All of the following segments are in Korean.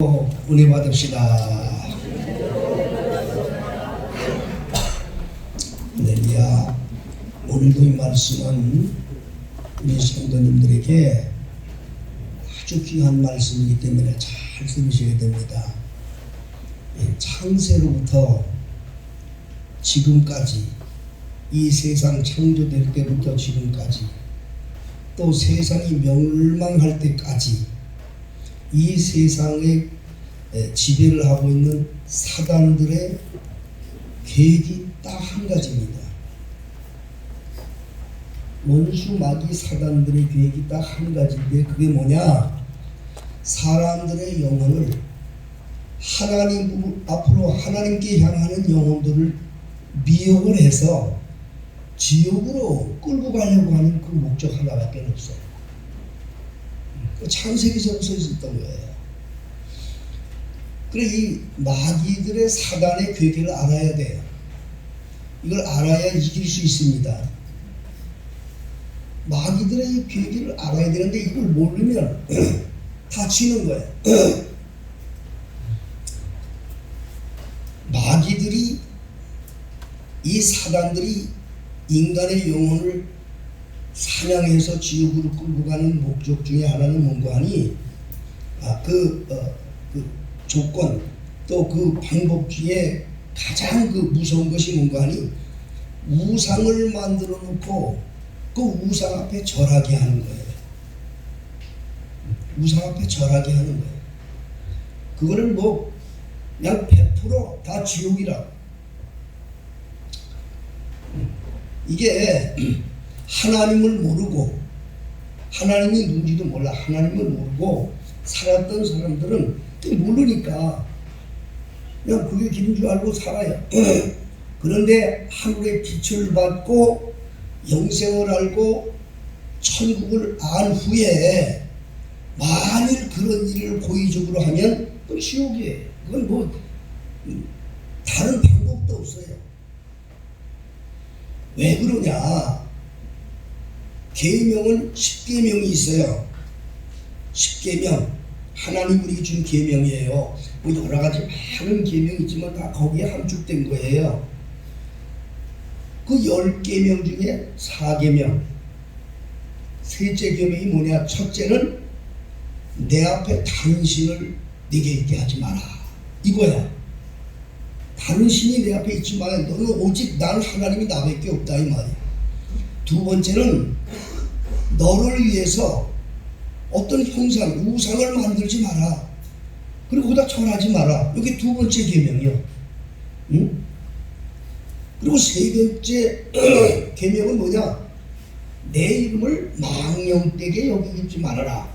은혜 받읍시다. 할렐루야. 오늘도 이 말씀은 우리 성도님들에게 아주 귀한 말씀이기 때문에 잘 들으셔야 됩니다. 창세로부터 지금까지, 이 세상 창조될 때부터 지금까지, 또 세상이 멸망할 때까지 이 세상에 지배를 하고 있는 사단들의 계획이 딱 한 가지입니다. 원수 마귀 사단들의 계획이 딱 한 가지인데, 그게 뭐냐? 사람들의 영혼을 하나님 앞으로 하나님께 향하는 영혼들을 미혹을 해서 지옥으로 끌고 가려고 하는 그 목적 하나밖에 없어요. 창세기서부터 있었던 거예요. 그래, 이 마귀들의 사단의 괴계를 알아야 돼요. 이걸 알아야 이길 수 있습니다. 마귀들의 이 괴계를 알아야 되는데 이걸 모르면 다치는 거예요. 마귀들이, 이 사단들이 인간의 영혼을 사냥해서 지옥으로 끌고 가는 목적 중에 하나는 뭔가 하니, 그 조건, 또 그 방법 중에 가장 그 무서운 것이 뭔가 하니, 우상을 만들어 놓고 그 우상 앞에 절하게 하는 거예요. 우상 앞에 절하게 하는 거예요. 그거는 뭐 그냥 100% 다 지옥이라. 이게 하나님을 모르고, 하나님이 누군지도 몰라, 하나님을 모르고 살았던 사람들은 모르니까 그냥 그게 길인 줄 알고 살아요. 그런데 하늘의 빛을 받고 영생을 알고 천국을 안 후에 만일 그런 일을 고의적으로 하면 그건 지옥이에요. 그건 뭐 다른 방법도 없어요. 왜 그러냐? 계명은 10계명이 있어요. 10계명, 하나님이 준 계명이에요. 뭐 여러 가지 많은 계명이 있지만 다 거기에 함축된 거예요. 그 10계명 중에 4계명, 셋째 계명이 뭐냐? 첫째는 내 앞에 다른 신을 네게 있게 하지 마라, 이거야. 다른 신이 내 앞에 있지 마라. 너는 오직 나는 하나님이 나밖에 없다, 이 말이야. 두 번째는 너를 위해서 어떤 형상, 우상을 만들지 마라. 그리고 거기다 절하지 마라. 이게 두 번째 계명이요. 응? 그리고 세 번째 계명은 뭐냐? 내 이름을 망령되게 여기지 말아라.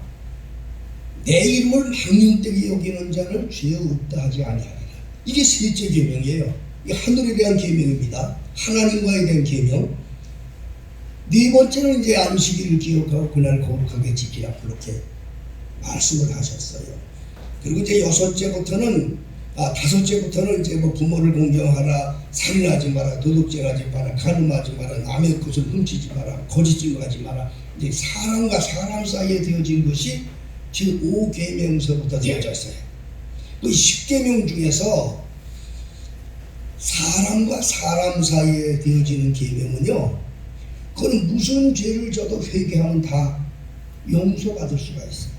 내 이름을 망령되게 여기는 자는 죄 없다 하지 아니하리라. 이게 셋째 계명이에요. 이게 하늘에 대한 계명입니다. 하나님과에 대한 계명. 네 번째는 이제 안식일을 기억하고 그날 거룩하게 지키라, 그렇게 말씀을 하셨어요. 그리고 이제 다섯째부터는 이제 뭐 부모를 공경하라, 살인하지 마라, 도둑질하지 마라, 간음하지 마라, 남의 것을 훔치지 마라, 거짓 증거하지 마라. 이제 사람과 사람 사이에 되어진 것이 지금 5계명서부터 되어져 있어요. 그 10계명 중에서 사람과 사람 사이에 되어지는 계명은요, 그건 무슨 죄를 져도 회개하면 다 용서받을 수가 있어요.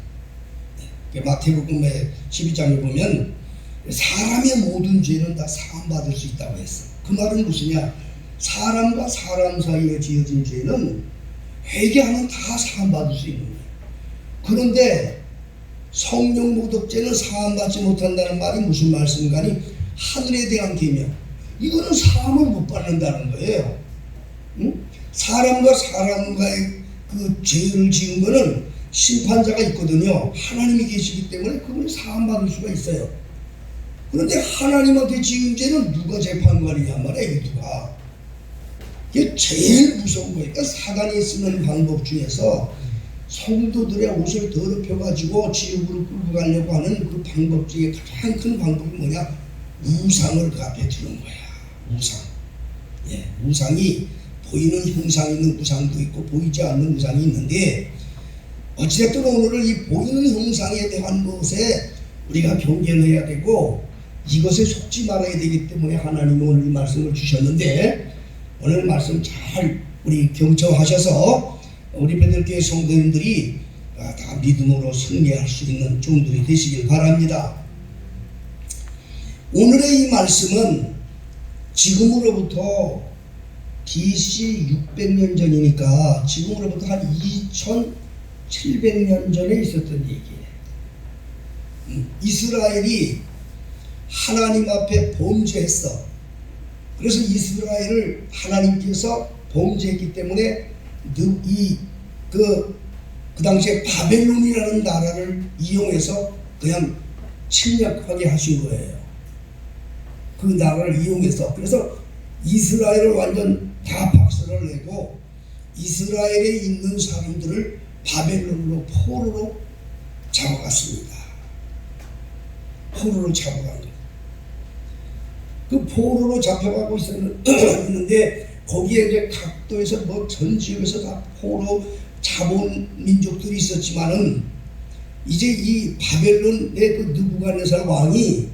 마태복음의 12장에 보면 사람의 모든 죄는 다 사함받을 수 있다고 했어요. 그 말은 무엇이냐? 사람과 사람 사이에 지어진 죄는 회개하면 다 사함받을 수 있는 거예요. 그런데 성령 모독죄는 사함받지 못한다는 말이 무슨 말씀인가니? 하늘에 대한 계명, 이거는 사함을 못 받는다는 거예요. 응? 사람과 사람과의 그 죄를 지은 거는 심판자가 있거든요. 하나님이 계시기 때문에 그분이 사함받을 수가 있어요. 그런데 하나님한테 지은 죄는 누가 재판관이냐 말이에요. 누가. 이게 제일 무서운 거예요. 그러니까 사단이 쓰는 방법 중에서 성도들의 옷을 더럽혀가지고 지옥으로 끌고 가려고 하는 그 방법 중에 가장 큰 방법이 뭐냐? 우상을 그 앞에 두는 거야. 우상. 예, 우상이 보이는 형상 있는 우상도 있고 보이지 않는 우상이 있는데, 어찌됐든 오늘은 이 보이는 형상에 대한 것에 우리가 경계해야 되고 이것에 속지 말아야 되기 때문에 하나님이 오늘 이 말씀을 주셨는데, 오늘 말씀 잘 우리 경청하셔서 우리 베들교회 성도님들이 다 믿음으로 승리할 수 있는 종들이 되시길 바랍니다. 오늘의 이 말씀은 지금으로부터 BC 600년 전이니까 지금으로부터 한 2700년 전에 있었던 얘기예요. 이스라엘이 하나님 앞에 범죄했어. 그래서 이스라엘을 하나님께서 범죄했기 때문에 그 당시에 바벨론이라는 나라를 이용해서 그냥 침략하게 하신 거예요. 그 나라를 이용해서. 그래서 이스라엘을 완전 다 박살을 내고 이스라엘에 있는 사람들을 바벨론으로 포로로 잡아갔습니다. 포로로 잡아간 거예요. 그 포로로 잡혀가고 있었는데 거기에 이제 각도에서 뭐 전 지역에서 다 포로 잡아온 민족들이 있었지만은 이제 이 바벨론의 그 느부갓네살 왕이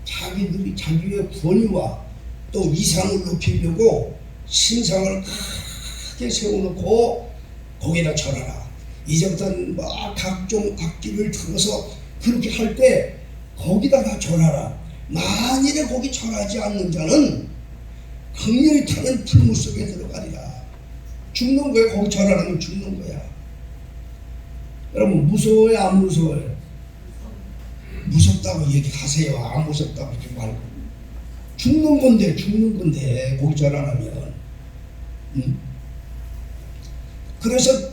자기의 권위와 또 위상을 높이려고 신상을 크게 세워놓고 거기다 절하라. 이제부터는 막 각종 악기를 들어서 그렇게 할 때 거기다 다 절하라. 만일에 거기 절하지 않는 자는 강렬히 타는 풀무 속에 들어가리라. 죽는 거야. 거기 절하라면 죽는 거야. 여러분 무서워요? 안 무서워요? 무섭다고 얘기하세요. 안 무섭다고 하지 말고. 죽는 건데 거기 절하라면. 그래서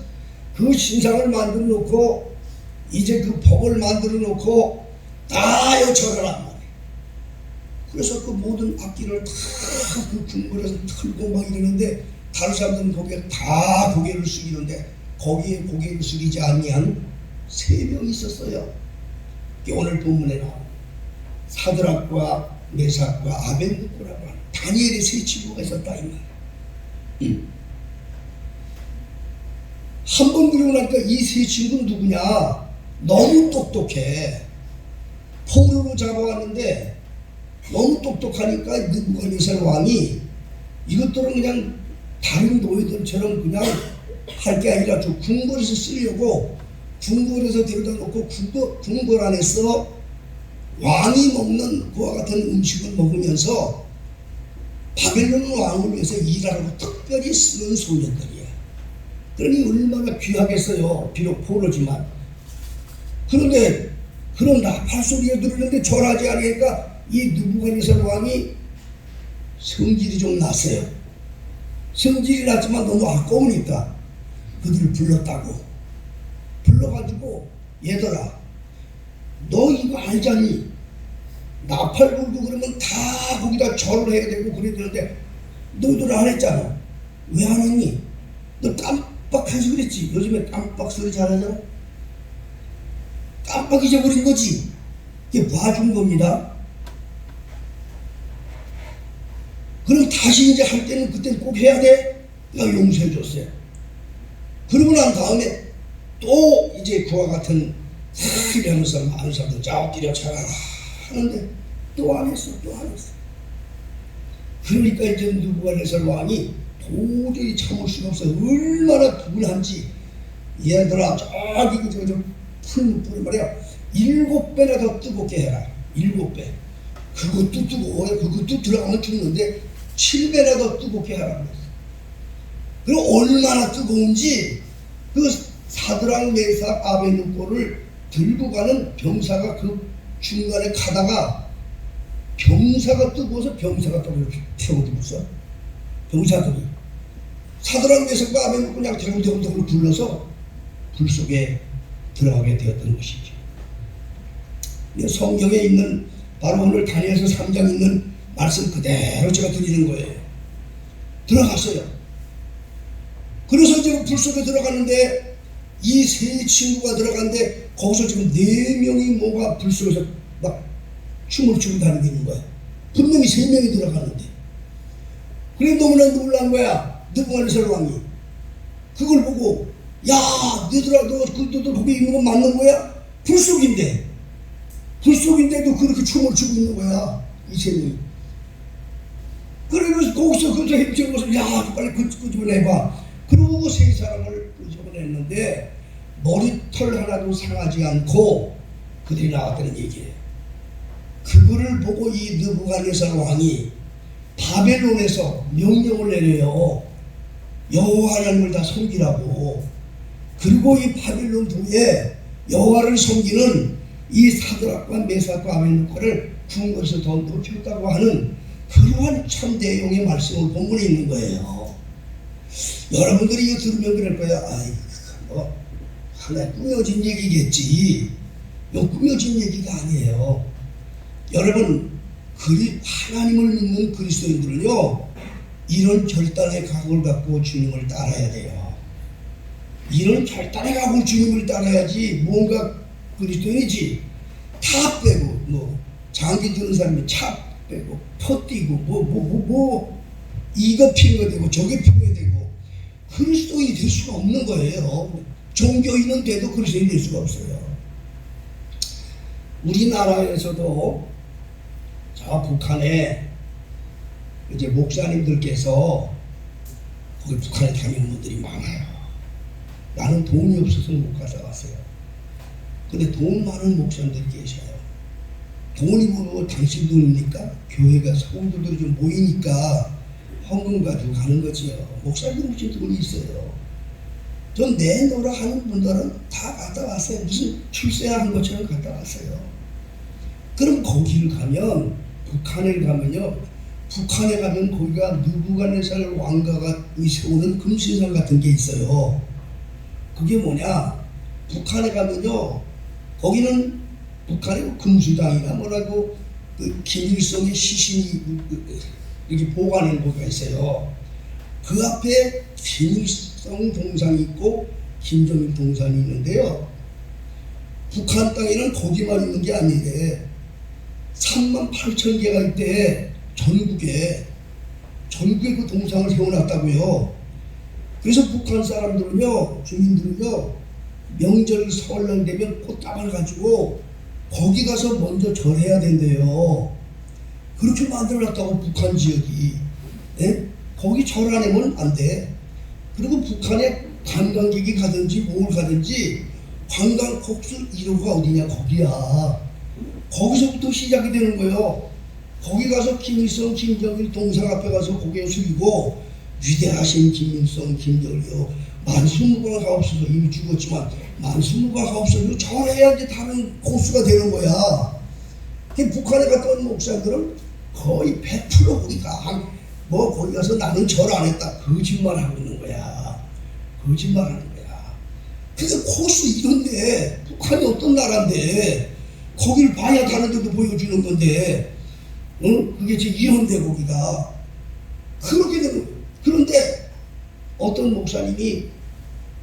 그 신상을 만들어 놓고 이제 그 법을 만들어 놓고 다요 절하란 말이에요. 그래서 그 모든 악기를 다 그 궁궐에서 틀고 막 이러는데 다른 사람들은 거기에 다 고개를 숙이는데 거기에 고개를 숙이지 아니한 3명이 있었어요. 오늘 본문에 나온 사드락과 메삭과 아벤느고라고 하는 다니엘의 3 친구가 있었다 이 말이에요. 한 번 그러고 나니까 이 3 친구는 누구냐? 너무 똑똑해. 포로로 잡아왔는데 너무 똑똑하니까 느부갓네살 왕이 이것들은 그냥 다른 노예들처럼 그냥 할 게 아니라 저 궁궐에서 쓰려고 궁궐에서 데려다 놓고 궁궐 안에서 왕이 먹는 그와 같은 음식을 먹으면서 바벨론 왕을 위해서 일하라고 특별히 쓰는 소년들이야. 그러니 얼마나 귀하겠어요. 비록 포로지만. 그런데 그런 나팔 소리를 들으는데 절하지 않으니까 이 느부갓네살 왕이 성질이 좀 났어요. 성질이 났지만 너무 아까우니까 그들을 불렀다고. 불러가지고 얘들아 너 이거 알잖니? 나팔 불고 그러면 다 거기다 절을 해야 되고 그래야 되는데 너희들 안 했잖아. 왜 안 했니? 너 깜빡해서 그랬지. 요즘에 깜빡 소리 잘하잖아. 깜빡 잊어버린 거지. 이게 봐준 겁니다. 그럼 다시 이제 할 때는 그때는 꼭 해야 돼? 내가 용서해 줬어요. 그러고 난 다음에 또 이제 그와 같은 소리 하면서 많은 사람들 엎드려 쳐라 하는데 또 안 했어. 그러니까 이제 느부갓네살 왕이 도저히 참을 수가 없어. 얼마나 분한지. 얘들아 저기 풀 말이야 7배나 더 뜨겁게 해라. 7배. 그것도 뜨거워요. 그것도 들어가면 죽는데 7배나 더 뜨겁게 하라고 했어. 그리고 얼마나 뜨거운지 그 사드락 메삭 아벤느고를 들고 가는 병사가 그 중간에 가다가 병사가 뜨거워서 병사가 또 이렇게 태워두고서 병사들이 사드락 메삭과 아벤느고 그냥 대굴대굴 굴러서 불 속에 들어가게 되었던 것이죠. 성경에 있는 바로 오늘 다니엘서 3장 있는 말씀 그대로 제가 드리는 거예요. 들어갔어요. 그래서 지금 불 속에 들어갔는데 이 3 친구가 들어갔는데 거기서 지금 4명이 뭐가 불 속에서 막 춤을 추고 다니고 있는 거야. 분명히 3명이 들어갔는데. 그래 너무나 놀란 거야. 느부갓네살 왕이. 그걸 보고 야 너희들아 너들 거기 있는 건 맞는 거야? 불 속인데. 불 속인데도 그렇게 춤을 추고 있는 거야, 이 세 명이. 그래서 거기서 그저 힘들어서 야 빨리 끄집어내봐. 그러고 그 세 사람을 끄집어냈는데 머리털 하나도 상하지 않고 그들이 나왔다는 얘기예요. 그거를 보고 이 느부갓네살 왕이 바벨론에서 명령을 내려요. 여호와 하나님을 다 섬기라고. 그리고 이 바벨론 도에 여호와를 섬기는 이 사드락과 메삭과 아벤노고를 궁궐에서 더 높였다고 하는 그러한 참 내용의 말씀을 본문에 있는 거예요. 여러분들이 이거 들으면 그럴 거야. 아이, 뭐 하나 꾸며진 얘기겠지. 이거 꾸며진 얘기가 아니에요. 여러분, 하나님을 믿는 그리스도인들은요, 이런 결단의 각오를 갖고 주님을 따라야 돼요. 이런 결단의 각오를 주님을 따라야지. 뭔가 그리스도인이지 다 빼고, 뭐 장기 드는 사람이 차 빼고 퍼 뛰고 이거 핑계대고 저게 핑계대고 그리스도인이 될 수가 없는 거예요. 종교인은 돼도 그리스도인이 될 수가 없어요. 우리나라에서도 저 북한에 이제 목사님들께서 거기 북한에 다니는 분들이 많아요. 나는 돈이 없어서 못 가서 왔어요. 근데 돈 많은 목사님들이 계셔요. 돈이 뭐 당신 돈입니까? 교회가 성도들이 좀 모이니까 헌금 가지고 가는 거지요. 목사님들 무슨 돈이 있어요. 전 내노라 하는 분들은 다 갔다 왔어요. 무슨 출세하는 것처럼 갔다 왔어요. 그럼 거기를 가면, 북한에 가면요, 북한에 가면 거기가 느부갓네살 왕가가 세우는 금신상 같은 게 있어요. 그게 뭐냐? 북한에 가면요, 거기는 북한의 금수당이나 뭐라고 그 김일성의 시신이 이렇게 보관하는 곳가 있어요. 그 앞에 김일성 동상이 있고 김정일 동상이 있는데요. 북한 땅에는 거기만 있는 게 아니래. 38,000개가 있대. 전국에 그 동상을 세워놨다고요. 그래서 북한 사람들은요, 주민들은요, 명절 설날 되면 꽃다발 가지고 거기 가서 먼저 절해야 된대요. 그렇게 만들어놨다고, 북한 지역이. 네? 거기 절 안 하면 안 돼. 그리고 북한에 관광객이 가든지 뭘 가든지 관광 코스 1호가 어디냐, 거기야. 거기서부터 시작이 되는 거예요. 거기 가서 김일성, 김정일 동상 앞에 가서 고개 숙이고, 위대하신 김일성, 김정일요, 만수무강 하옵소서. 이미 죽었지만 만수무강 하옵소서 절해야지 다른 코스가 되는 거야. 북한에 갔다 온 목사들은 거의 100% 우리가 뭐 거기 가서 나는 절 안 했다, 거짓말 하고 있는 거야. 거짓말 하는 거야. 근데 코스 이런데, 북한이 어떤 나라인데 거기를 봐야 다른 데도 보여주는 건데, 응? 그게 제 이혼대 거기가 그렇게 되는 거예요. 그런데 어떤 목사님이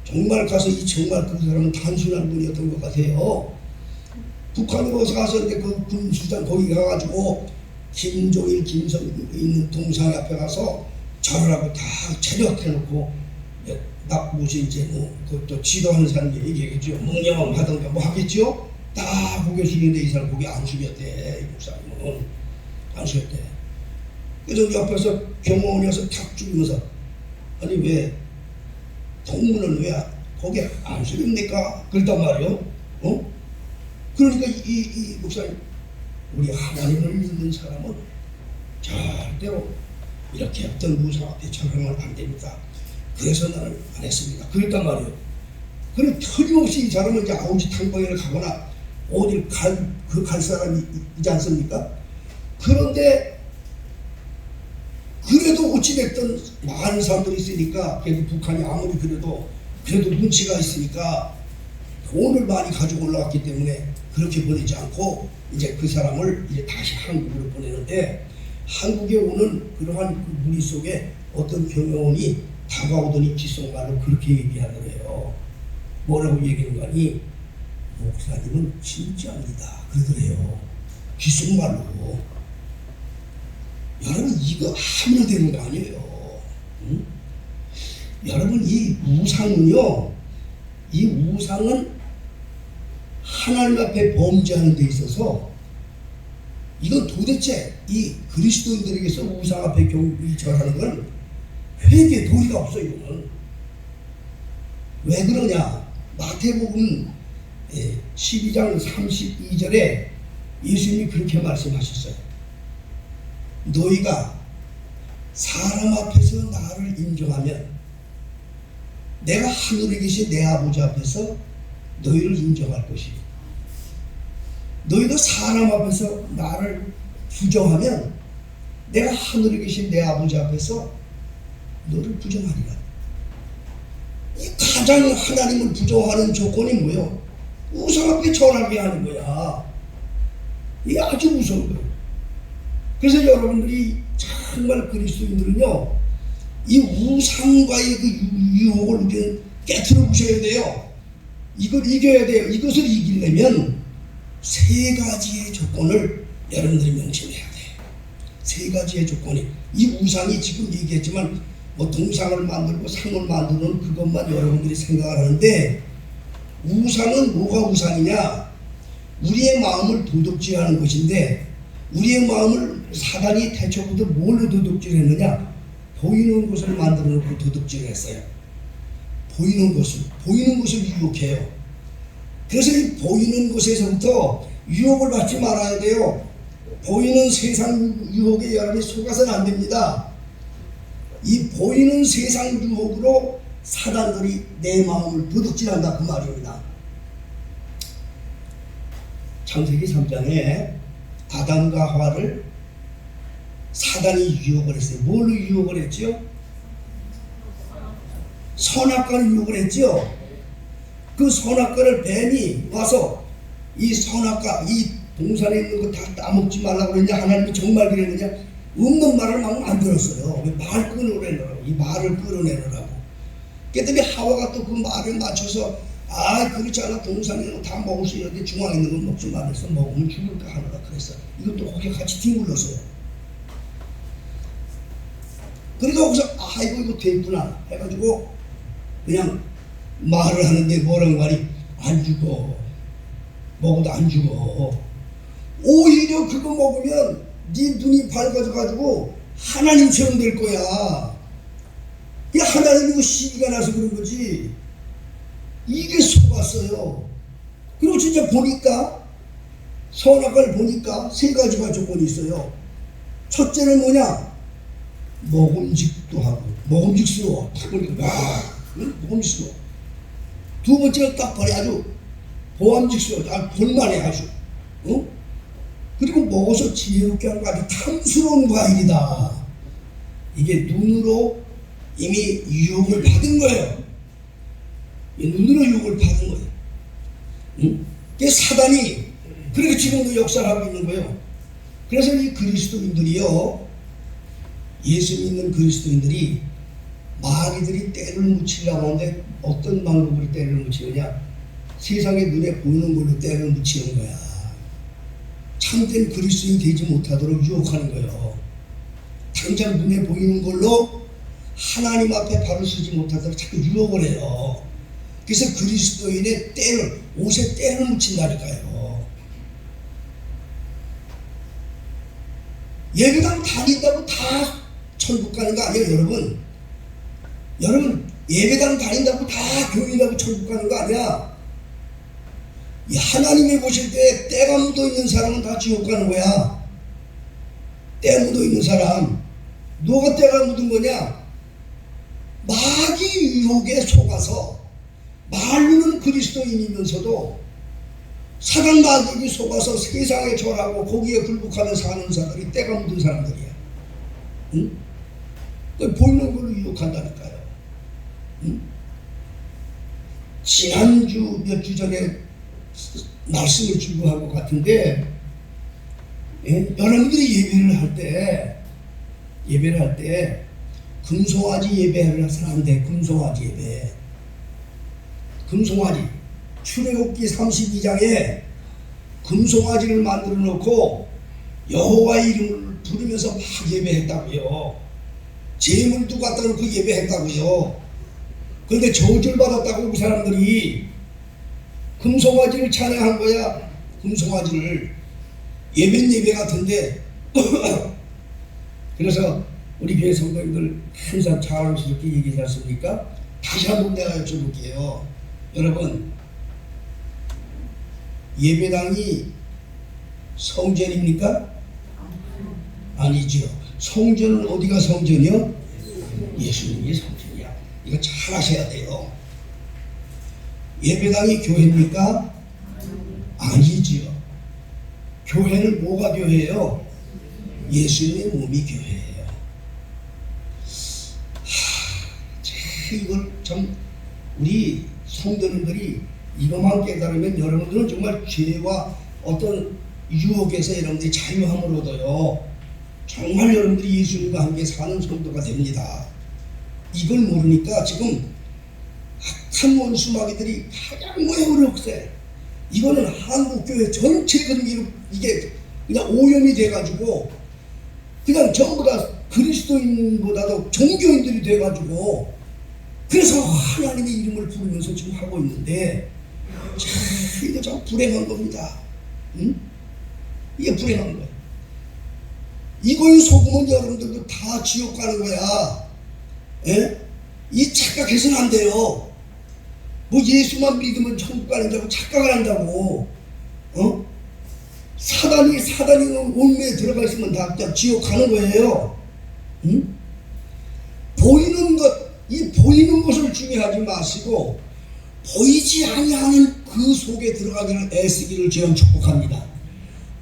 정말 가서 정말 그 사람은 단순한 분이었던 것 같아요. 북한에 가서 이제 그 군수장 거기 가가지고 김종일, 김성 있는 동상 앞에 가서 절을 하고 다 체력해놓고, 무슨 이제 뭐 그것도 지도하는 사람이 얘기하겠죠. 묵념 하던가 뭐 하겠죠. 딱 고개 숙이는데 이 사람 고개 안 숙였대. 이 목사님은 안 숙였대. 그래서 옆에서 경호원이 와서 탁 죽이면서, 아니 왜 동문은 왜 거기 안 숙입니까? 그랬단 말이요. 그러니까 이 목사님, 우리 하나님을 믿는 사람은 절대로 이렇게 어떤 무상 앞에 절하면 안 됩니다. 그래서 나는 안 했습니다. 그랬단 말이에요. 그럼 틀림없이 이 사람은 이제 아우지 탕방에를 가거나 어딜 갈 사람이 있지 않습니까? 그런데 그래도 어찌됐든 많은 사람들이 있으니까, 그래도 북한이 아무리 그래도 눈치가 있으니까 돈을 많이 가지고 올라왔기 때문에 그렇게 보내지 않고 이제 그 사람을 이제 다시 한국으로 보내는데, 한국에 오는 그러한 그 무리 속에 어떤 경영원이 다가오더니 귓속말로 그렇게 얘기하더래요. 뭐라고 얘기하는 거니? 목사님은 진짜입니다. 그러더래요. 귓속말로. 여러분, 이거 하면 되는 거 아니에요. 응? 여러분, 이 우상은요, 이 우상은 하나님 앞에 범죄하는 데 있어서 이건 도대체 이 그리스도인들에게서 우상 앞에 경이 절하는 건 회개 도리가 없어요. 이거는 왜 그러냐? 마태복음 12장 32절에 예수님이 그렇게 말씀하셨어요. 너희가 사람 앞에서 나를 인정하면 내가 하늘에 계신 내 아버지 앞에서 너희를 인정할 것이요. 너희가 사람 앞에서 나를 부정하면 내가 하늘에 계신 내 아버지 앞에서 너를 부정하리라. 이 가장 하나님을 부정하는 조건이 뭐예요? 우상 앞에 절하게 하는 거야. 이게 아주 무서운 거예요. 그래서 여러분들이 정말 그리스도인들은요, 이 우상과의 그 유혹을 우리는 깨트려 부셔야 돼요. 이걸 이겨야 돼요. 이것을 이기려면 세 가지의 조건을 여러분들이 명심해야 돼요. 세 가지의 조건이, 이 우상이 지금 얘기했지만 뭐 동상을 만들고 상을 만드는 그것만 여러분들이 생각을 하는데, 우상은 뭐가 우상이냐? 우리의 마음을 도둑질하는 것인데, 우리의 마음을 사단이 태초부터 뭘로 도둑질했느냐? 보이는 것을 만들어 놓고 도둑질을 했어요. 보이는 것을 유혹해요. 그래서 이 보이는 것에서부터 유혹을 받지 말아야 돼요. 보이는 세상 유혹에 여러분이 속아서는 안 됩니다. 이 보이는 세상 유혹으로 사단들이 내 마음을 도둑질한다, 그 말입니다. 창세기 3장에 아담과 하와를 사단이 유혹을 했어요. 뭘로 유혹을 했죠? 선악과를 유혹을 했죠. 그 선악과를 뱀이 와서 이 선악과, 이 동산에 있는 거 다 따먹지 말라고 그랬냐? 하나님이 정말 그랬느냐? 없는 말을 막 만들었어요. 말 끊어내느라고, 이 말을 끌어내느라고. 그랬더니 하와가 또 그 말에 맞춰서, 그렇지 않아, 동산에 있는 거 다 먹을 수 있는데 중앙에 있는 건 먹지 말아서 먹으면 죽을까 하느라 그랬어. 이것도 거기에 같이 뒹굴렀어요. 그러니까 거기서 이거 됐구나 해가지고 그냥 말을 하는데 뭐라고 말이, 안 죽어. 먹어도 안 죽어. 오히려 그거 먹으면 네 눈이 밝아져가지고 하나님처럼 될 거야. 이 하나님이고 시기가 나서 그런 거지. 이게 속았어요. 그리고 진짜 보니까, 선악과를 보니까 세 가지가 조건이 있어요. 첫째는 뭐냐? 먹음직도 하고, 먹음직스러워. 딱 보니까 먹음직스러워. 두 번째는 딱 보니 아주 보암직스러워. 볼만해 아주. 그리고 먹어서 지혜롭게 하는 거, 아주 탐스러운 과일이다. 이게 눈으로 이미 유혹을 받은 거예요. 눈으로 유혹을 받은 거예요. 그게 사단이 그렇게 지금도 역사를 하고 있는 거예요. 그래서 이 그리스도인들이요, 예수 믿는 그리스도인들이 마귀들이 때를 묻히려고 하는데 어떤 방법으로 때를 묻히느냐? 세상의 눈에 보이는 걸로 때를 묻히는 거야. 참된 그리스도인이 되지 못하도록 유혹하는 거예요. 당장 눈에 보이는 걸로 하나님 앞에 발을 쓰지 못하도록 자꾸 유혹을 해요. 그래서 그리스도인의 때를, 옷에 때를 묻힌다니까요. 예배당 다닌다고 다 천국 가는 거 아니에요, 여러분. 여러분, 예배당 다닌다고 다 교인이라고 천국 가는 거 아니야. 이 하나님이 보실 때 때가 묻어 있는 사람은 다 지옥 가는 거야. 때 묻어 있는 사람. 누가 때가 묻은 거냐? 마귀 유혹에 속아서 말로는 그리스도인이면서도 사단 마귀에게 속아서 세상에 절하고 거기에 굴복하며 사는 사람들이 때가 묻은 사람들이야. 응? 보이는 걸로 유혹한다니까요. 응? 지난주 몇 주 전에 말씀을 주고 한 것 같은데, 여러분들이 예배를 할 때 금송아지 예배를 해서는 안 돼. 금송아지 예배. 금송아지. 출애굽기 32장에 금송아지를 만들어 놓고 여호와의 이름을 부르면서 막 예배했다고요. 제물도 갖다 놓고 예배했다고요. 그런데 저주를 받았다고 그 사람들이 금송아지를 찬양한 거야. 금송아지를. 예배 같은데 그래서 우리 교회 성도님들 항상 자랑스럽게 얘기하지 않습니까? 다시 한번 내가 여쭤볼게요. 여러분, 예배당이 성전입니까? 아니죠. 성전은 어디가 성전이요? 예수님이 성전이야. 이거 잘 아셔야 돼요. 예배당이 교회입니까? 아니지요. 교회는 뭐가 교회예요? 예수님의 몸이 교회예요. 이걸 참 우리 성도님들이 이것만 깨달으면 여러분들은 정말 죄와 어떤 유혹에서 여러분들이 자유함을 얻어요. 정말 여러분들이 예수님과 함께 사는 성도가 됩니다. 이걸 모르니까 지금 악한 원수마귀들이 가장 모형을 억세. 이거는 한국교회 전체가 이게 그냥 오염이 돼가지고 그냥 전부 다 그리스도인보다도 종교인들이 돼가지고 그래서 하나님의 이름을 부르면서 지금 하고 있는데 참 이거 참 불행한 겁니다. 응? 이게 불행한 거예요. 이거에 속으면 여러분들도 다 지옥 가는 거야. 예? 이 착각해서는 안 돼요. 뭐 예수만 믿으면 천국 가는 자고 착각을 한다고. 사단이 온매에 들어가 있으면 다 지옥 가는 거예요. 응? 보이는 것, 이 보이는 것을 중요하지 마시고 보이지 아니하는 그 속에 들어가기를 애쓰기를 저는 축복합니다.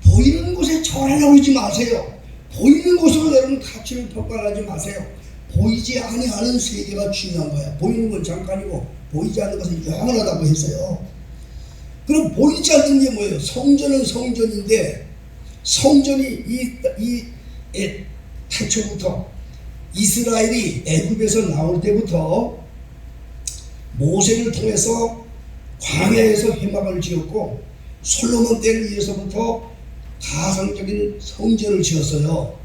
보이는 곳에 절하려고 마세요. 보이는 곳으로 여러분 가치를 평가하지 마세요. 보이지 아니하는 세계가 중요한 거야. 보이는 건 잠깐이고 보이지 않는 것은 영원하다고 했어요. 그럼 보이지 않는 게 뭐예요? 성전은 성전인데 성전이 태초부터 이스라엘이 애굽에서 나올 때부터 모세를 통해서 광야에서 회막을 지었고 솔로몬 때를 위해서부터 가상적인 성전을 지었어요.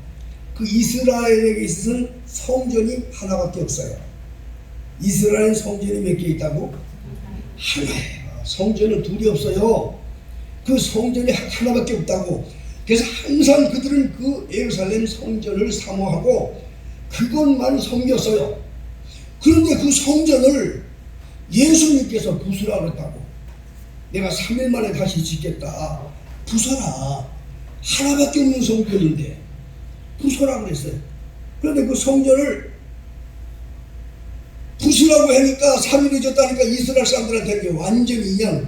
그 이스라엘에게 있어서는 성전이 하나밖에 없어요. 이스라엘 성전이 몇 개 있다고? 하나예요. 성전은 둘이 없어요. 그 성전이 하나밖에 없다고. 그래서 항상 그들은 그 예루살렘 성전을 사모하고 그것만 섬겼어요. 그런데 그 성전을 예수님께서 부수라 그랬다고. 내가 3일 만에 다시 짓겠다. 부숴라. 하나밖에 없는 성전인데 부숴라 그랬어요. 그런데 그 성전을 부수라고 하니까 3일이 졌다니까 이스라엘 사람들한테 완전히 그냥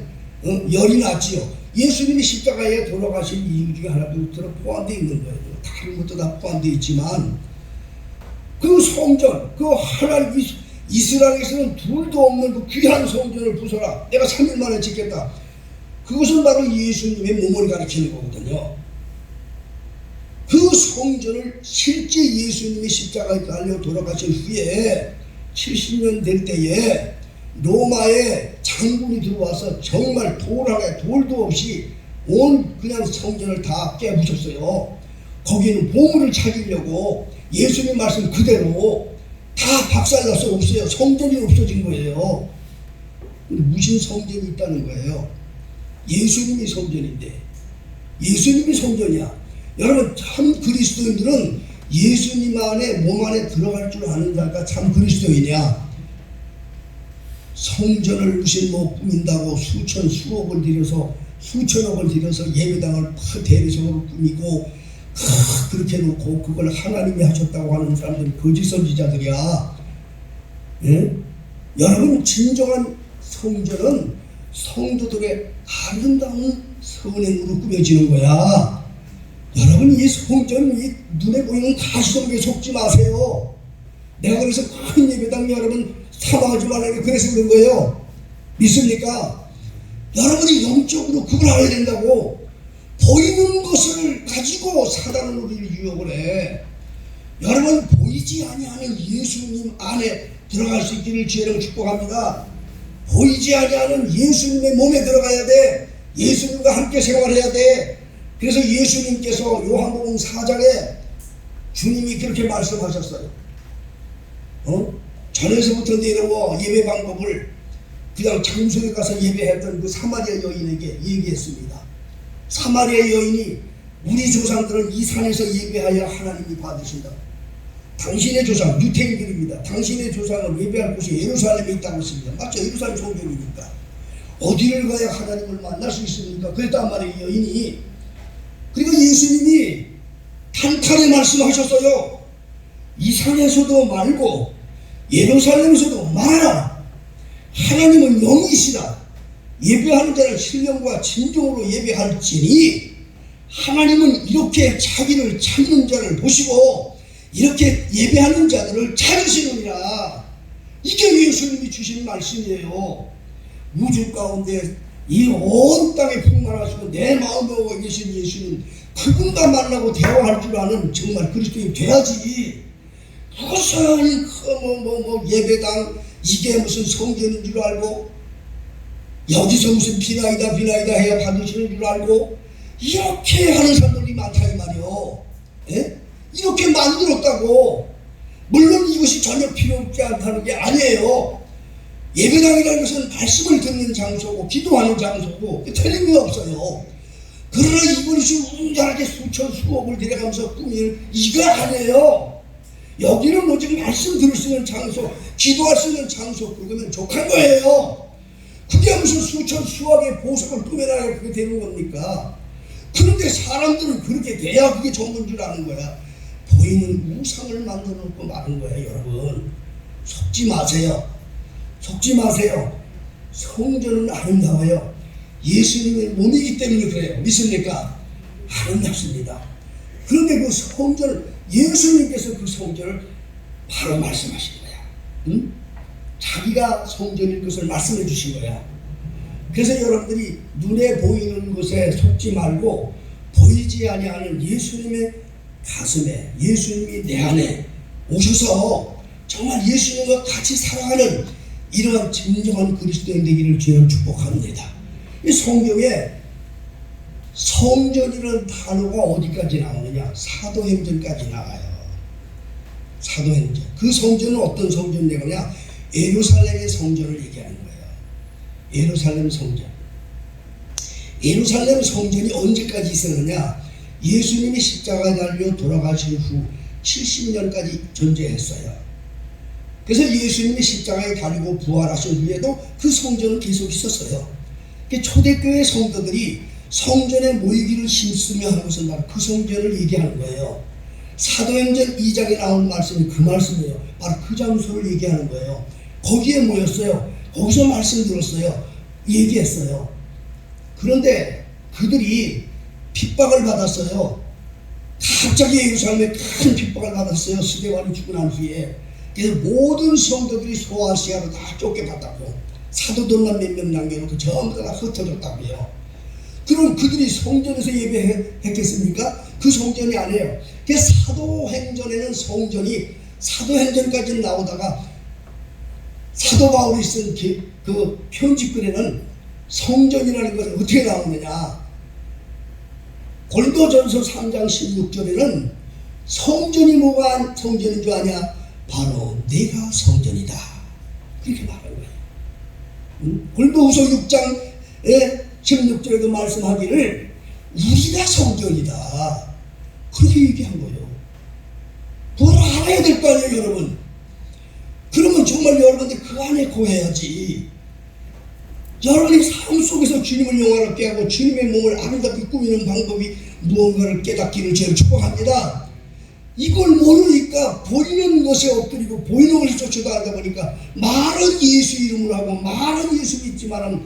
열이 났지요. 예수님이 십자가에 돌아가신 이유 중에 하나도 포함되어 있는 거예요. 다른 것도 다 포함되어 있지만 그 성전, 그 하나님 이스라엘에서는 둘도 없는 그 귀한 성전을 부숴라. 내가 3일 만에 짓겠다. 그것은 바로 예수님의 몸을 가리키는 거거든요. 그 성전을 실제 예수님이 십자가에 달려 돌아가신 후에 70년 될 때에 로마의 장군이 들어와서 정말 돌도 없이 온 그냥 성전을 다 깨부셨어요. 거기는 보물을 찾으려고 예수님 말씀 그대로 다 박살나서 없어요. 성전이 없어진 거예요. 무슨 성전이 있다는 거예요. 예수님이 성전인데 예수님이 성전이야. 여러분 참 그리스도인들은 예수님 안에 몸 안에 들어갈 줄 아는 자가 참 그리스도인이야. 성전을 무슨 뭐 꾸민다고 수천억을 들여서 예배당을 대리석으로 꾸미고 그렇게 놓고 그걸 하나님이 하셨다고 하는 사람들은 거짓 선지자들이야. 예? 여러분 진정한 성전은 성도들의 아름다운 선행으로 꾸며지는 거야. 여러분 이 성전 이 눈에 보이는 가시덤비에 속지 마세요. 내가 그래서 큰 예배당 여러분 사망하지 말라고 그래서 그런 거예요. 믿습니까? 여러분이 영적으로 그걸 알아야 된다고. 보이는 것을 가지고 사단은 우리를 유혹을 해. 여러분 보이지 아니하는 예수님 안에 들어갈 수 있기를 주의로 축복합니다. 보이지 아니하는 예수님의 몸에 들어가야 돼. 예수님과 함께 생활해야 돼. 그래서 예수님께서 요한복음 4장에 주님이 그렇게 말씀하셨어요. 전에서부터 내려와 예배 방법을 그냥 장소에 가서 예배했던 그 사마리아 여인에게 얘기했습니다. 사마리아 여인이 우리 조상들은 이 산에서 예배하여 하나님이 받으신다. 당신의 조상 유태인들입니다. 당신의 조상은 예배할 곳이 예루살렘에 있다고 했습니다. 맞죠? 예루살렘 성전이니까 어디를 가야 하나님을 만날 수 있습니까? 그랬단 말이에요. 여인이. 그리고 예수님이 단칼에 말씀하셨어요. 이 산에서도 말고 예루살렘에서도 말하라. 하나님은 영이시라. 예배하는 자를 신령과 진정으로 예배할지니 하나님은 이렇게 자기를 찾는 자를 보시고 이렇게 예배하는 자들을 찾으시느니라. 이게 예수님이 주신 말씀이에요. 우주 가운데 이 온 땅에 풍만하시고 내 마음에 계신 예수님, 그분과 만나고 대화할 줄 아는 정말 그리스도인이 돼야지. 무슨 예배당 이게 무슨 성전인 줄 알고 여기서 무슨 비나이다 해야 받으시는 줄 알고 이렇게 하는 사람들이 많다 이 말이요. 예? 이렇게 만들었다고. 물론 이것이 전혀 필요 없지 않다는 게 아니에요. 예배당이라는 것은 말씀을 듣는 장소고 기도하는 장소고 틀림이 없어요. 그러나 이것이 웅장하게 수천 수억을 들여가면서 꾸밀 이거 아니에요. 여기는 오직 말씀 들을 수 있는 장소, 기도할 수 있는 장소, 그러면 족한 거예요. 그게 무슨 수천 수억의 보석을 꾸며놔야 그게 되는 겁니까? 그런데 사람들은 그렇게 돼야 그게 전부인 줄 아는 거야. 보이는 우상을 만들어 놓고 마는 거예요. 여러분 속지 마세요. 속지 마세요. 성전은 아름다워요. 예수님의 몸이기 때문에 그래요. 믿습니까? 아름답습니다. 그런데 그 성전을 예수님께서 그 성전을 바로 말씀하신 거야. 응? 자기가 성전일 것을 말씀해 주신 거야. 그래서 여러분들이 눈에 보이는 것에 속지 말고 보이지 아니하는 예수님의 가슴에, 예수님이 내 안에 오셔서 정말 예수님과 같이 살아가는 이러한 진정한 그리스도인 되기를 주여 축복합니다. 이 성경에 성전이라는 단어가 어디까지 나오느냐? 사도행전까지 나와요. 사도행전. 그 성전은 어떤 성전이냐면 예루살렘의 성전을 얘기하는 거예요. 예루살렘 성전. 예루살렘 성전이 언제까지 있었느냐? 예수님이 십자가에 달려 돌아가신 후 70년까지 존재했어요. 그래서 예수님이 십자가에 달리고 부활하신 후에도 그 성전은 계속 있었어요. 초대교회 성도들이 성전에 모이기를 힘쓰며 하는 것은 바로 그 성전을 얘기하는 거예요. 사도행전 2장에 나온 말씀이 그 말씀이에요. 바로 그 장소를 얘기하는 거예요. 거기에 모였어요. 거기서 말씀 들었어요. 얘기했어요. 그런데 그들이 핍박을 받았어요. 갑자기 예루살렘에 큰 핍박을 받았어요. 스데반이 죽고 난 후에. 그래서 모든 성도들이 소아시아로 다 쫓겨갔다고. 사도들만 몇 명 남겨놓고 전부 다 흩어졌다고요. 그럼 그들이 성전에서 예배했겠습니까? 그 성전이 아니에요. 그래서 사도행전에는 성전이 사도행전까지 나오다가 사도 바울이 쓴 그 편집글에는 성전이라는 것은 어떻게 나오느냐? 고린도전서 3장 16절에는 성전이 뭐가 성전인 줄 아냐? 바로 내가 성전이다. 그렇게 말하는 거예요. 고린도후서 6장에 16절에도 말씀하기를 우리가 성전이다. 그렇게 얘기한 거예요. 그걸 알아야 될 거 아니에요, 여러분. 그러면 정말 여러분들 그 안에 거해야지. 여러분이 삶 속에서 주님을 영화롭게 하고 주님의 몸을 아름답게 꾸미는 방법이 무언가를 깨닫기를 저는 축복합니다. 이걸 모르니까 보이는 것에 엎드리고 보이는 것을 쫓아가다 보니까 말은 예수 이름으로 하고 말은 예수 믿지만은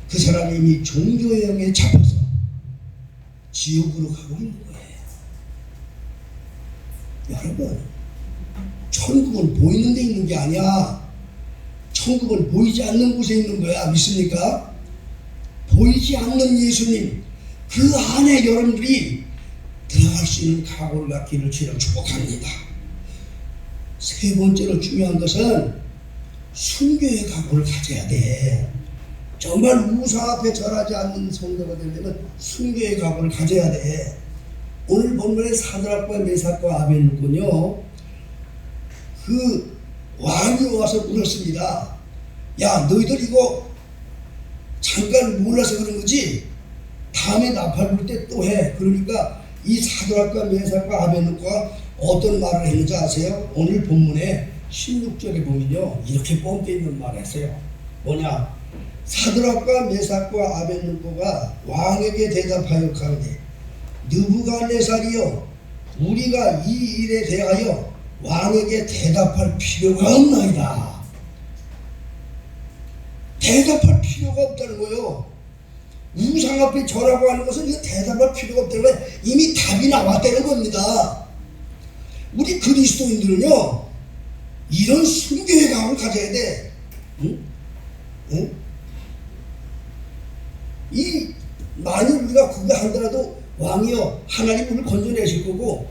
그 사람이 이미 종교형에 잡혀서 지옥으로 가고 있는 거예요. 여러분, 천국은 보이는 데 있는 게 아니야. 천국은 보이지 않는 곳에 있는 거야. 믿습니까? 보이지 않는 예수님, 그 안에 여러분들이 들어갈 수 있는 각오를 갖기를 주여 축복합니다. 세 번째로 중요한 것은 순교의 각오를 가져야 돼. 정말 우상 앞에 절하지 않는 성도가 되려면 순교의 각오를 가져야 돼. 오늘 본문의 사드락과 메삭과 아벳느고는요, 그 왕이 와서 물었습니다. 야, 너희들 이거 잠깐 몰라서 그런 거지? 다음에 나팔 불 때 또 해. 그러니까 이 사드락과 메삭과 아벤노고가 어떤 말을 했는지 아세요? 오늘 본문에 16절에 보면요, 이렇게 뻥져 있는 말을 했어요. 뭐냐? 사드락과 메삭과 아벤노고가 왕에게 대답하여 가로되 느부갓네살이여, 우리가 이 일에 대하여 왕에게 대답할 필요가 없나이다. 대답할 필요가 없다는 거예요. 우상 앞에 절하고 하는 것은 이거 대답할 필요가 없다는 거예요. 이미 답이 나왔다는 겁니다. 우리 그리스도인들은요, 이런 순교의 감을 가져야 돼. 응? 응? 만일 우리가 그거 한다라도 왕이여, 하나님 우리를 건져내실 거고,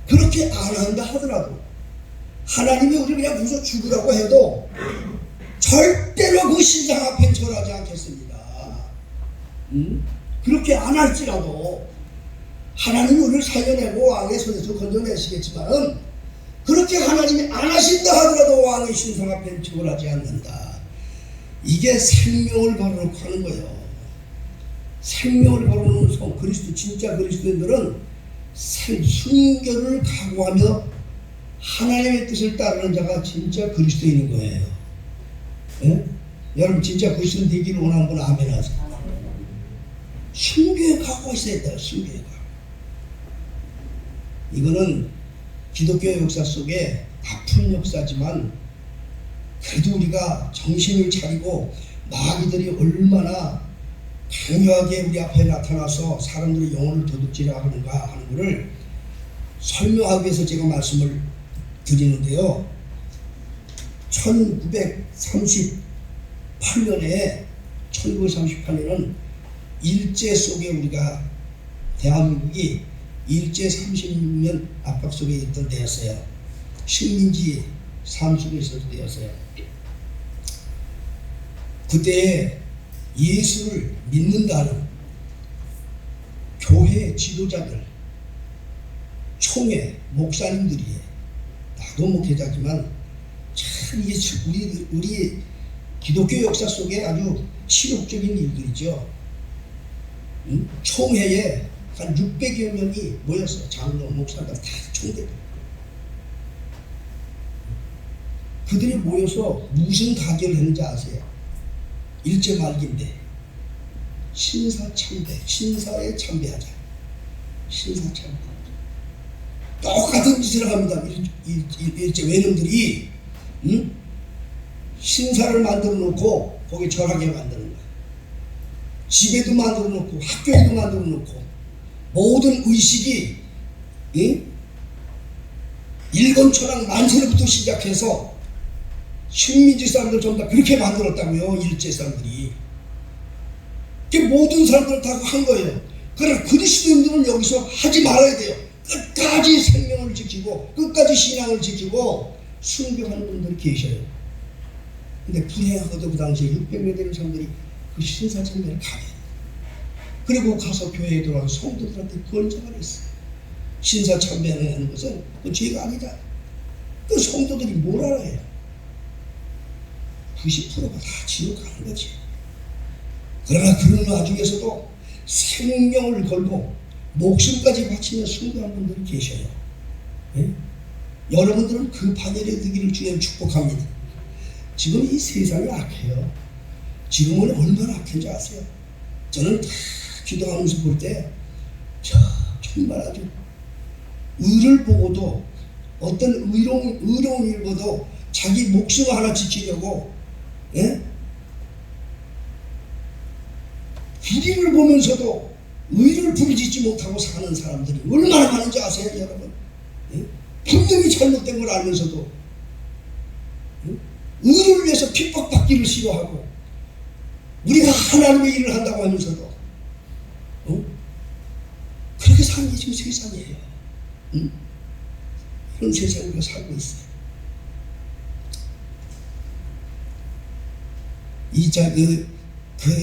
그렇게 안 한다 하더라도 하나님이 우리를 그냥 무서 죽으라고 해도 절대로 그 신상 앞에 절하지 않겠습니다. 그렇게 안 할지라도 하나님이 우리를 살려내고 왕의 손에서 건져내시겠지만, 그렇게 하나님이 안 하신다 하더라도 왕의 신상 앞에 절하지 않는다. 이게 생명을 걸어놓고 하는 거예요. 생명을 걸어놓은 그리스도, 진짜 그리스도인들은 순교를 각오하며 하나님의 뜻을 따르는 자가 진짜 그리스도인인 거예요. 예? 여러분 진짜 그리스도인 되기를 원하는 분 아멘 하세요. 순교에 각오가 있어야 돼요. 순교에 각오. 이거는 기독교 역사 속에 아픈 역사지만, 그래도 우리가 정신을 차리고 마귀들이 얼마나 강력하게 우리 앞에 나타나서 사람들의 영혼을 도둑질하고 하는가 하는 것을 설명하기 위해서 제가 말씀을 드리는데요. 1938년은 일제 속에 우리가, 대한민국이 일제 36년 압박 속에 있던 때였어요. 식민지 삶 속에 있었던 때였어요. 그때 예수를 믿는다는 교회 지도자들, 총회, 목사님들이, 나도 목회자지만 참 이게 우리 기독교 역사 속에 아주 치욕적인 일들이죠. 총회에 한 600여 명이 모였어요. 장로, 목사들 다 총대. 그들이 모여서 무슨 가결을 했는지 아세요? 일제 말기인데 신사참배, 신사에 참배하자. 신사참배. 똑같은 짓을 합니다. 일제 외놈들이 신사를 만들어 놓고 거기 절하게 만드는 거예요. 집에도 만들어 놓고 학교에도 만들어 놓고 모든 의식이 일본 천황 만세로부터 시작해서 식민지 사람들 전부 다 그렇게 만들었다고요. 일제 사람들이. 모든 사람들 다 한 거예요. 그러나 그리스도인들은 여기서 하지 말아야 돼요. 끝까지 생명을 지키고 끝까지 신앙을 지키고 순교하는 분들이 계셔요. 근데 불행하고도 그 당시에 600명 되는 사람들이 그 신사참배를 가게. 그리고 가서 교회에 들어와서 성도들한테 권장을 했어요. 신사참배하는 것은 그 죄가 아니다. 그 성도들이 뭘 알아요? 90%가 다 지옥 가는 거지. 그러나 그런 와중에서도 생명을 걸고 목숨까지 바치며 순교한 분들이 계셔요. 네? 여러분들은 그 반열에 드기를 주여 축복합니다. 지금 이 세상이 악해요. 지금은 얼마나 악한지 아세요? 저는 다 기도하면서 볼 때 정말 아주 의를 보고도, 어떤 의로운 일보도 자기 목숨 하나 지키려고, 예? 불의를 보면서도 의를 부르짖지 못하고 사는 사람들이 얼마나 많은지 아세요, 여러분? 예? 분명히 잘못된 걸 알면서도 의를 위해서 핍박받기를 싫어하고, 우리가 하나님의 일을 한다고 하면서도 그렇게 사는 게 지금 세상이에요. 그런 세상에 우리가 살고 있어요.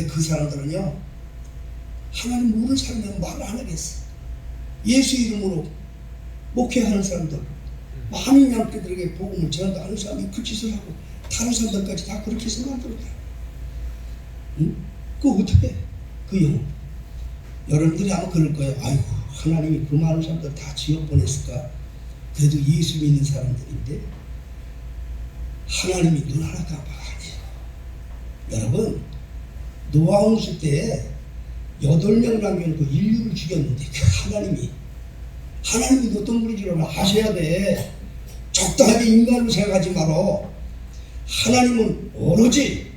그 사람들은요, 하나님 모르는 사람이라고 말을 안 하겠어. 예수 이름으로 목회하는 사람들, 많은 양떼들에게 복음을 전한다는 사람이 그 짓을 하고 다른 사람들까지 다 그렇게 해서 만들었다. 그거 어떻게 해? 그 영혼. 여러분들이 아마 그럴 거예요. 아이고, 하나님이 그 많은 사람들 다 지옥 보냈을까? 그래도 예수 믿는 사람들인데 하나님이 눈 하나 깜빡 안 해요. 여러분, 노아 홍수 때 8명 남겨놓고 인류를 죽였는데 그 하나님이 어떤 분인 줄 아셔야 돼. 적당하게 인간으로 생각하지 말어. 하나님은 오로지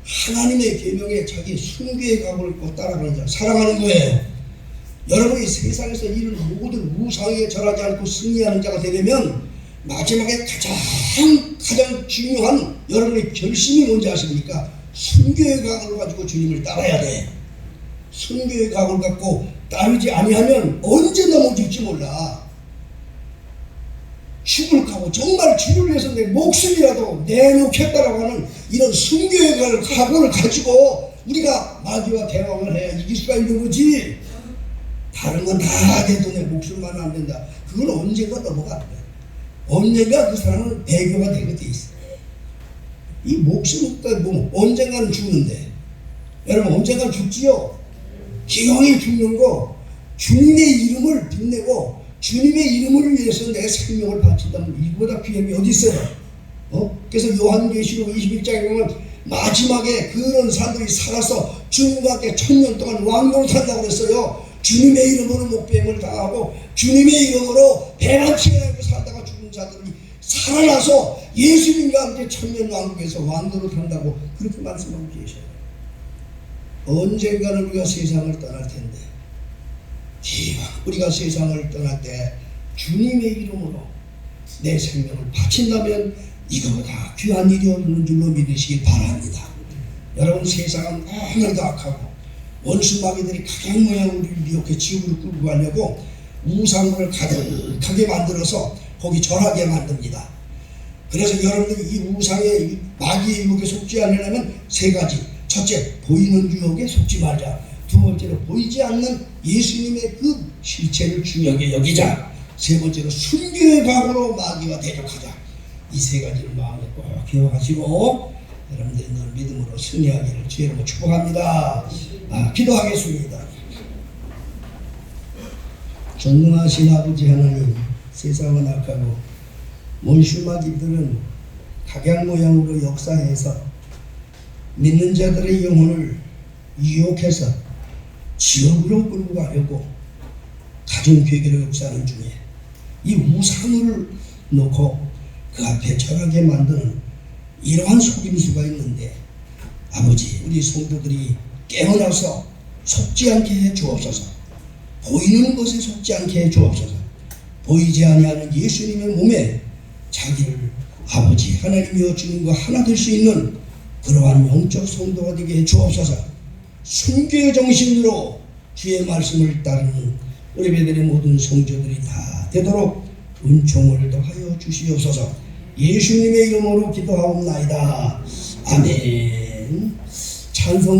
하나님의 계명에 자기 순교의 각오를 꼭 따라가는 자, 사랑하는 거예요. 여러분이 세상에서 이런 모든 우상에 절하지 않고 승리하는 자가 되려면 마지막에 가장 중요한 여러분의 결심이 뭔지 아십니까? 순교의 각오를 가지고 주님을 따라야 돼. 순교의 각오를 갖고 따르지 아니하면 언제 넘어질지 몰라. 죽을 각오, 정말 주를 위해서 내 목숨이라도 내놓겠다라고 하는 이런 순교의 각오를 가지고 우리가 마귀와 대왕을 해야 이길 수가 있는 거지. 다른 건 다 돼도 내 목숨만 안 된다. 그건 언젠가 넘어간다. 언젠가 그 사람은 배교가 되게 돼 있어. 이 목숨은 뭐 언젠가는 죽는데, 여러분 언젠가는 죽지요. 기왕에 죽는 거 주님의 이름을 빛내고 주님의 이름을 위해서 내 생명을 바친다면 이보다 귀한 게 어디 있어요? 그래서 요한계시록 21장에 보면 마지막에 그런 사람들이 살아서 주님과 함께 1000년 동안 왕노릇 한다고 그랬어요. 주님의 이름으로 목배임을 당하고 주님의 이름으로 배반치게 살다가 죽은 자들이 살아나서 예수님과 함께 1000년 왕국에서 왕노릇 한다고 그렇게 말씀하고 계셔요. 언젠가는 우리가 세상을 떠날 텐데, 기왕 우리가 세상을 떠날 때 주님의 이름으로 내 생명을 바친다면 이거보다 귀한 일이 없는 줄로 믿으시길 바랍니다. 여러분, 세상은 너무나도 악하고 원수 마귀들이 가장 모양 우리를 미혹해 지옥으로 끌고 가려고 우상을 가득하게 만들어서 거기 절하게 만듭니다. 그래서 여러분들이 이 우상의 마귀의 유혹에 속지 않으려면 3가지. 첫째, 보이는 유혹에 속지 말자. 두 번째로, 보이지 않는 예수님의 그 실체를 중요하게 여기자. 세 번째로, 순교의 각오로 마귀와 대적하자. 이 3가지를 마음에 꼭 기억하시고 여러분들이 늘 믿음으로 승리하기를 주의 이름으로 축복합니다. 기도하겠습니다. 전능하신 아버지 하나님, 세상은 악하고 원수 마귀들은 각양 모양으로 역사해서 믿는 자들의 영혼을 유혹해서 지옥으로 끌고 가려고 가정괴계로 역사하는 중에 이 우상을 놓고 그 앞에 절하게 만드는 이러한 속임수가 있는데, 아버지, 우리 성도들이 깨어나서 속지 않게 해 주옵소서. 보이는 것에 속지 않게 해 주옵소서. 보이지 아니하는 예수님의 몸에 자기를 아버지 하나님이여 주님과 하나 될 수 있는 그러한 영적 성도가 되게 해 주옵소서. 순교의 정신으로 주의 말씀을 따르는 우리 배들의 모든 성도들이 다 되도록 은총을 더하여 주시옵소서. 예수님의 이름으로 기도하옵나이다. 아멘. 찬송